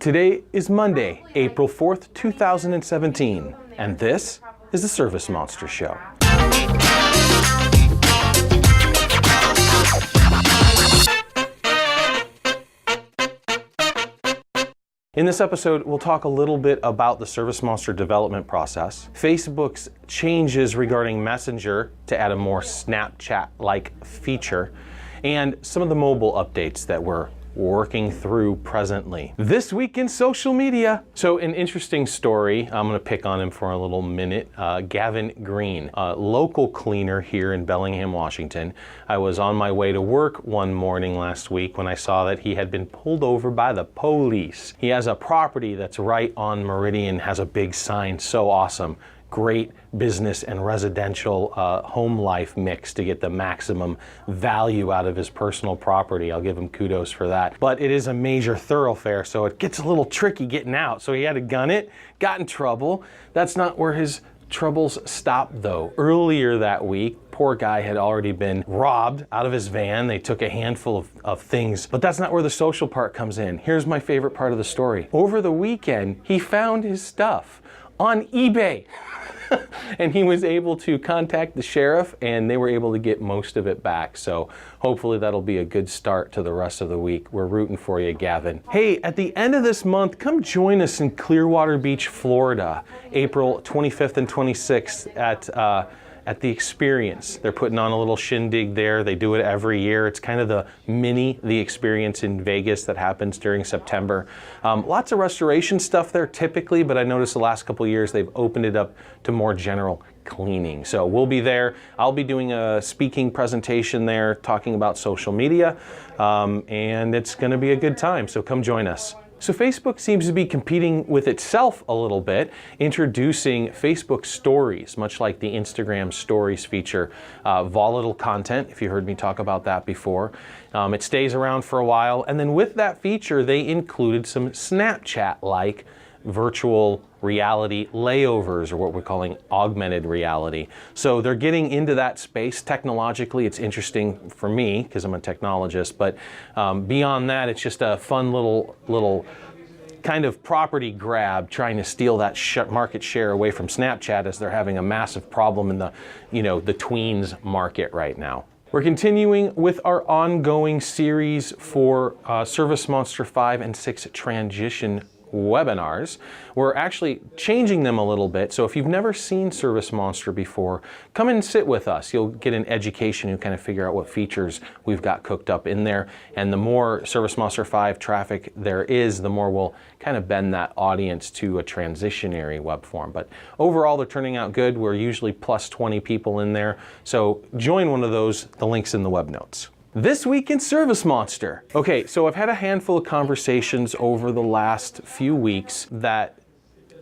Today is Monday, April 4th, 2017, and this is the ServiceMonster Show. In this episode, we'll talk a little bit about the ServiceMonster development process, Facebook's changes regarding Messenger to add a more Snapchat-like feature, and some of the mobile updates that we're working through presently. This week in social media. So an interesting story, I'm gonna pick on him for a little minute. Gavin Green, a local cleaner here in Bellingham, Washington. I was on my way to work one morning last week when I saw that he had been pulled over by the police. He has a property that's right on Meridian, has a big sign, so awesome. Great business and residential home life mix to get the maximum value out of his personal property. I'll give him kudos for that. But it is a major thoroughfare, so it gets a little tricky getting out. So he had to gun it, got in trouble. That's not where his troubles stopped though. Earlier that week, poor guy had already been robbed out of his van. They took a handful of things, but that's not where the social part comes in. Here's my favorite part of the story. Over the weekend, he found his stuff on eBay. And he was able to contact the sheriff and they were able to get most of it back. So hopefully that'll be a good start to the rest of the week. We're rooting for you, Gavin. Hey, at the end of this month, come join us in Clearwater Beach, Florida, April 25th and 26th at the Experience. They're putting on a little shindig there. They do it every year. It's kind of the The Experience in Vegas that happens during September. Lots of restoration stuff there typically, but I noticed the last couple of years they've opened it up to more general cleaning. So we'll be there. I'll be doing a speaking presentation there talking about social media, and it's gonna be a good time, so come join us. So Facebook seems to be competing with itself a little bit, introducing Facebook Stories, much like the Instagram Stories feature. Volatile content, if you heard me talk about that before. It stays around for a while, and then with that feature, they included some Snapchat-like virtual reality layovers, or what we're calling augmented reality. So they're getting into that space. Technologically, it's interesting for me because I'm a technologist, but beyond that, it's just a fun little kind of property grab, trying to steal that market share away from Snapchat as they're having a massive problem in the tweens market right now. We're continuing with our ongoing series for ServiceMonster 5 and 6 transition webinars. We're actually changing them a little bit. So if you've never seen ServiceMonster before, come and sit with us. You'll get an education. You'll kind of figure out what features we've got cooked up in there. And the more ServiceMonster 5 traffic there is, the more we'll kind of bend that audience to a transitionary web form. But overall, they're turning out good. We're usually plus 20 people in there. So join one of those. The link's in the web notes. This week in ServiceMonster. Okay, so I've had a handful of conversations over the last few weeks that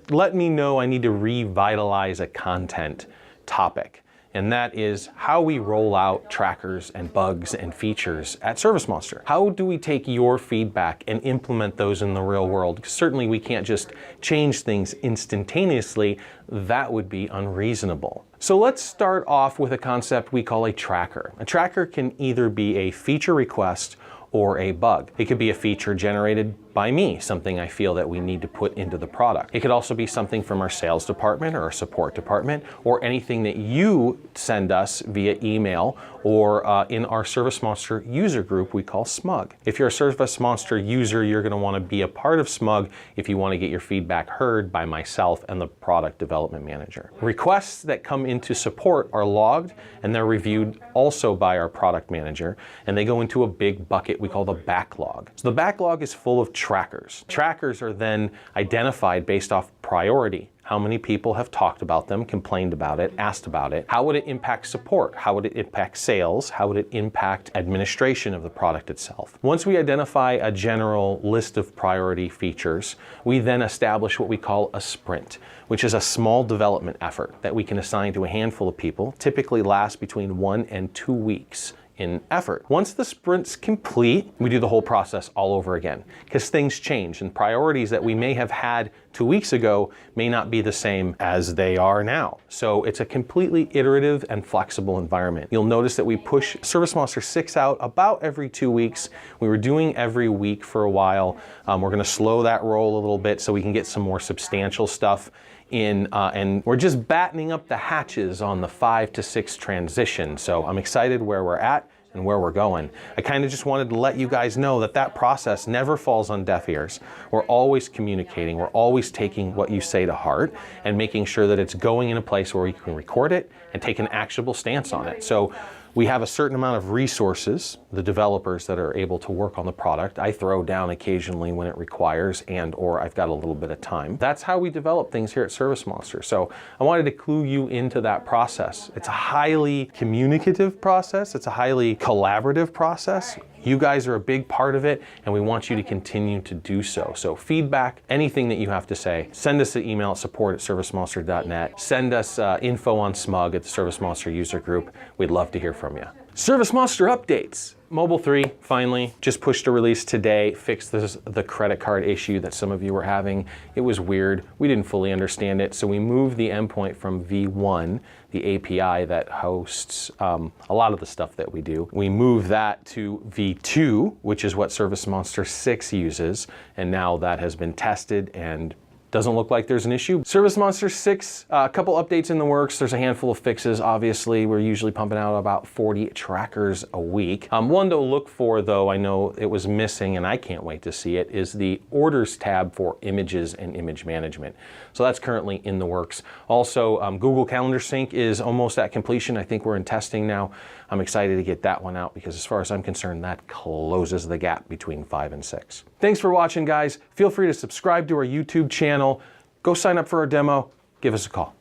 let me know I need to revitalize a content topic. And that is how we roll out trackers and bugs and features at ServiceMonster. How do we take your feedback and implement those in the real world? Because certainly we can't just change things instantaneously. That would be unreasonable. So let's start off with a concept we call a tracker. A tracker can either be a feature request or a bug. It could be a feature generated by me, something I feel that we need to put into the product. It could also be something from our sales department or our support department, or anything that you send us via email or in our ServiceMonster user group we call SMUG. If you're a ServiceMonster user, you're gonna wanna be a part of SMUG if you wanna get your feedback heard by myself and the product development manager. Requests that come into support are logged and they're reviewed also by our product manager, and they go into a big bucket we call the backlog. So the backlog is full of trackers. Trackers are then identified based off priority. How many people have talked about them, complained about it, asked about it? How would it impact support? How would it impact sales? How would it impact administration of the product itself? Once we identify a general list of priority features, we then establish what we call a sprint, which is a small development effort that we can assign to a handful of people, typically lasts between 1 and 2 weeks in effort. Once the sprint's complete, we do the whole process all over again because things change and priorities that we may have had 2 weeks ago may not be the same as they are now. So it's a completely iterative and flexible environment. You'll notice that we push ServiceMonster 6 out about every 2 weeks. We were doing every week for a while. We're going to slow that roll a little bit so we can get some more substantial stuff in, and we're just battening up the hatches on the 5 to 6 transition. So I'm excited where we're at and where we're going. I kind of just wanted to let you guys know that that process never falls on deaf ears. We're always communicating. We're always taking what you say to heart and making sure that it's going in a place where we can record it and take an actionable stance on it. So we have a certain amount of resources, the developers that are able to work on the product. I throw down occasionally when it requires or I've got a little bit of time. That's how we develop things here at ServiceMonster. So I wanted to clue you into that process. It's a highly communicative process. It's a highly collaborative process. You guys are a big part of it, and we want you to continue to do so. So feedback, anything that you have to say, send us an email at support@servicemonster.net. Send us info on Smug at the ServiceMonster user group. We'd love to hear from you. ServiceMonster updates. Mobile 3 finally just pushed a release today, fixed the credit card issue that some of you were having. It was weird. We didn't fully understand it, so we moved the endpoint from V1, the API that hosts a lot of the stuff that we do. We moved that to V2, which is what ServiceMonster 6 uses, and now that has been tested and doesn't look like there's an issue. ServiceMonster 6, a couple updates in the works. There's a handful of fixes. Obviously, we're usually pumping out about 40 trackers a week. One to look for, though, I know it was missing and I can't wait to see it, is the orders tab for images and image management. So that's currently in the works. Also, Google Calendar Sync is almost at completion. I think we're in testing now. I'm excited to get that one out because as far as I'm concerned, that closes the gap between 5 and 6. Thanks for watching, guys. Feel free to subscribe to our YouTube channel. Go sign up for our demo. Give us a call.